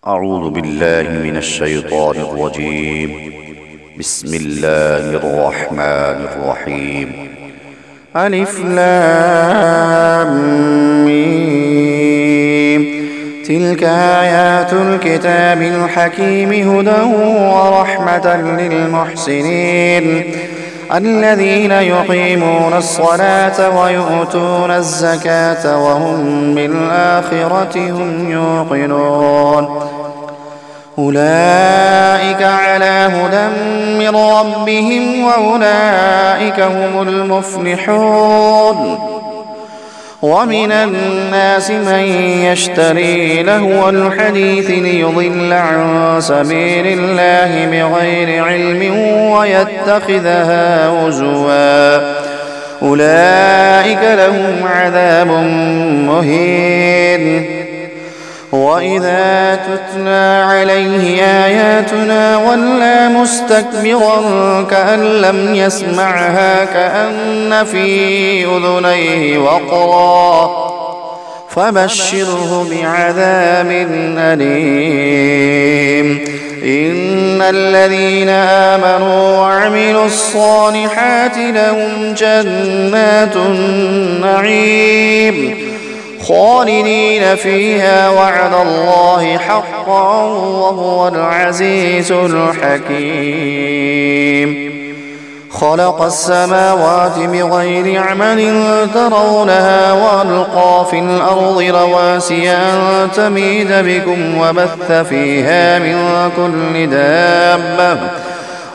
أعوذ بالله من الشيطان الرجيم. بسم الله الرحمن الرحيم. ألف لام ميم. تلك آيات الكتاب الحكيم هدى ورحمة للمحسنين الذين يقيمون الصلاة ويؤتون الزكاة وهم بالآخرة هم يوقنون. أولئك على هدى من ربهم وأولئك هم المفلحون. ومن الناس من يشتري لهو الحديث ليضل عن سبيل الله بغير علم ويتخذها هزوا. أولئك لهم عذاب مهين. وإذا تتلى عليه آياتنا ولى مستكبرا كأن لم يسمعها كأن في أذنيه وقرا فبشره بعذاب أليم. إن الذين آمنوا وعملوا الصالحات لهم جنات النعيم خالدين فيها وعد الله حقا وهو العزيز الحكيم. خلق السماوات بغير عمل ترونها وألقى في الأرض رواسي أن تميد بكم وبث فيها من كل دابة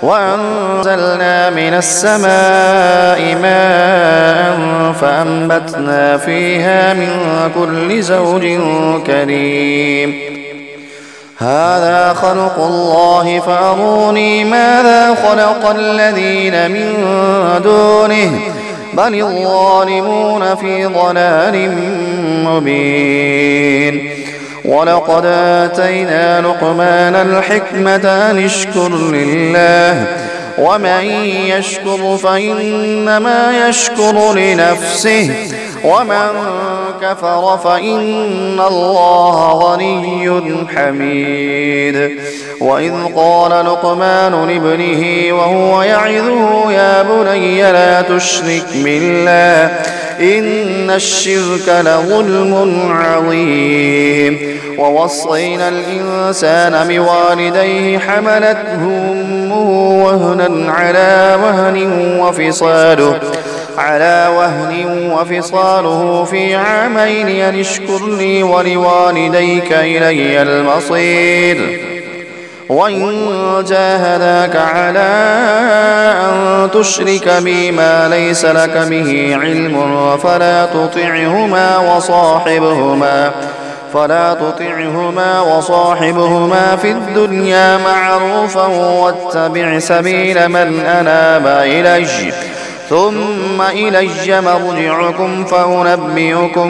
وأنزلنا من السماء ماء فأنبتنا فيها من كل زوج كريم. هذا خلق الله فأروني ماذا خلق الذين من دونه بل الظالمون في ضلال مبين. ولقد آتينا لقمان الحكمة أن اشكر لله ومن يشكر فإنما يشكر لنفسه ومن كفر فإن الله غني حميد. وإذ قال لقمان لابنه وهو يعظه يا بني لا تشرك بالله إن الشرك لظلم عظيم. ووصينا الإنسان بوالديه حملته أمه وهنا على وهن وفصاله في عامين أن اشكر لي ولوالديك إلي المصير. وإن جاهداك على أن تشرك بي ما ليس لك به علم فلا تطعهما وصاحبهما في الدنيا معروفا واتبع سبيل من أناب إلي ثم إلي مرجعكم فأنبئكم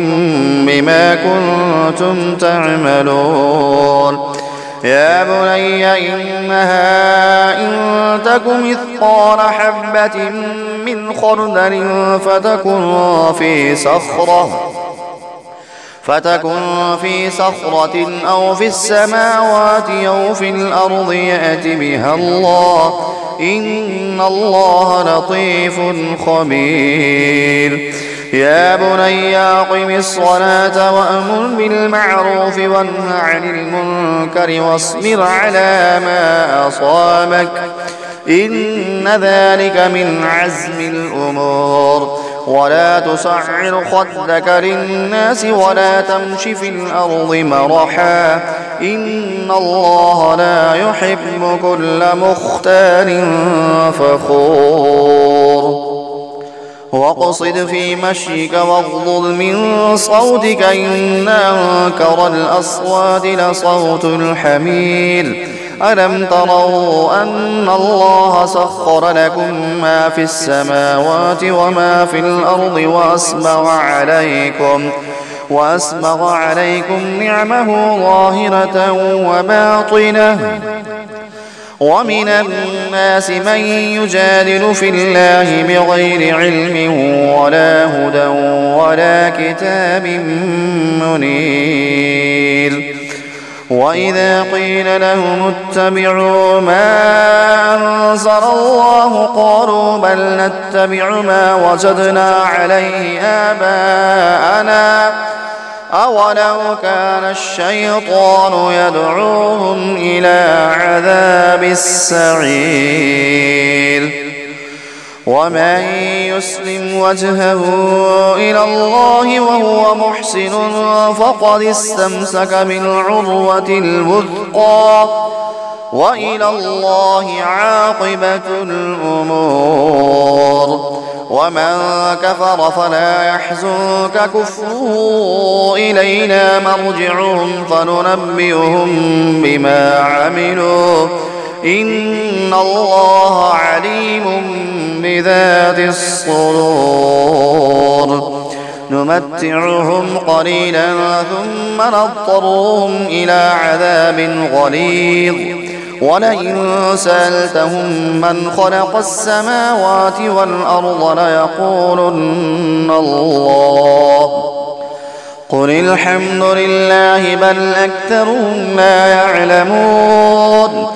بما كنتم تعملون. يا بني إنها إن تك مثقال حبة من خردل فتكن في صخرة أو في السماوات أو في الأرض يأت بها الله إن الله لطيف خبير. يا بني أقم الصلاة وأمر بالمعروف وانه عن المنكر واصبر على ما أصابك إن ذلك من عزم الأمور. ولا تصعر خدك للناس ولا تمش في الأرض مرحا إن الله لا يحب كل مختال فخور. واقصد في مشيك واغضض من صوتك إن أنكر الأصوات لصوت الحمير. ألم تروا أن الله سخر لكم ما في السماوات وما في الأرض وأسبغ عليكم نعمه ظاهرة وباطنة. ومن الناس من يجادل في الله بغير علم ولا هدى ولا كتاب منير. وإذا قيل لهم اتبعوا ما أنزل الله قالوا بل نتبع ما وجدنا عليه آباءنا أولو كان الشيطان يدعوهم إلى عذاب السعير ومن يسلم وجهه إلى الله وهو محسن فقد استمسك بالعروة الوثقى وإلى الله عاقبة الأمور ومن كفر فلا يحزنك كفره إلينا مرجعهم فننبئهم بما عملوا إن الله عليم بذات الصدور نمتعهم قليلا ثم نضطرهم إلى عذاب غليظ ولئن سألتهم من خلق السماوات والأرض ليقولن الله قل الحمد لله بل أكثرهم لا يعلمون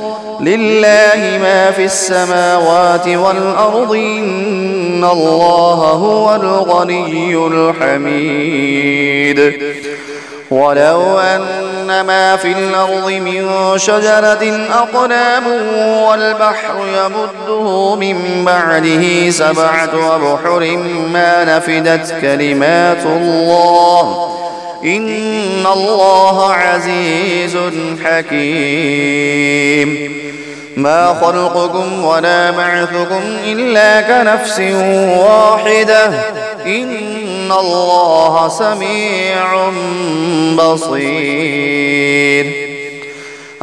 لله ما في السماوات والأرض إن الله هو الغني الحميد ولو أن ما في الأرض من شجرة أقلام والبحر يمده من بعده 7 أبحر ما نفدت كلمات الله إن الله عزيز حكيم ما خلقكم ولا بعثكم إلا كنفس واحدة إن الله سميع بصير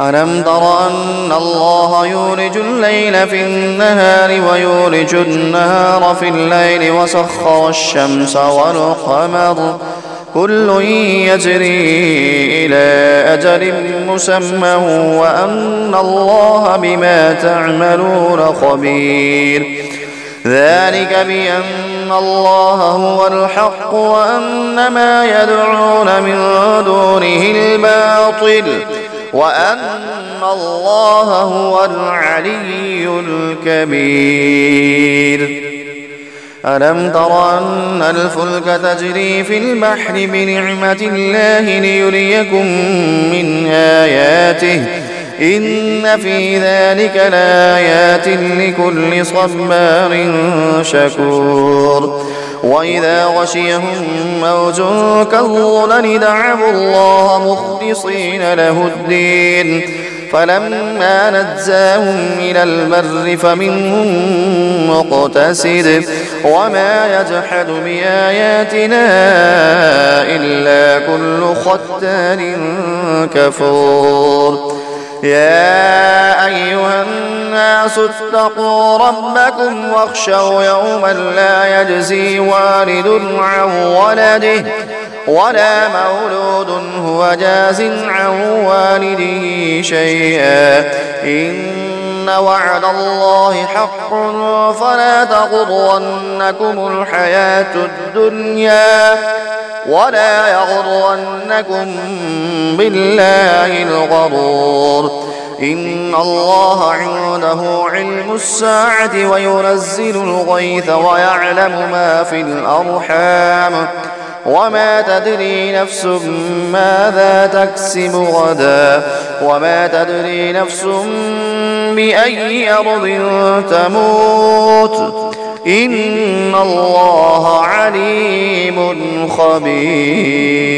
ألم تر أن الله يولج الليل في النهار ويولج النهار في الليل وسخر الشمس والقمر كل يجري إلى أجل مسمى وأن الله بما تعملون خبير ذلك بأن الله هو الحق وأن ما يدعون من دونه الباطل وأن الله هو العلي الكبير ألم تر أن الفلك تجري في البحر بنعمة الله ليريكم من آياته إن في ذلك لآيات لكل صبار شكور وإذا غشيهم موج كالظلل دعوا الله مخلصين له الدين فلما نجاهم إلى البر فمنهم مقتصد وما يجحد بآياتنا إلا كل ختان كفور يا أيها الناس اتقوا ربكم واخشوا يوما لا يجزي والد عن ولده ولا مولود هو جاز عن والده شيئا إن وعد الله حق فلا تغرنكم الحياة الدنيا ولا يغرنكم بالله الغرور إن الله عنده علم الساعة وينزل الغيث ويعلم ما في الأرحام وما تدري نفس ماذا تكسب غدا وما تدري نفس بأي أرض تموت إن الله عليم خبير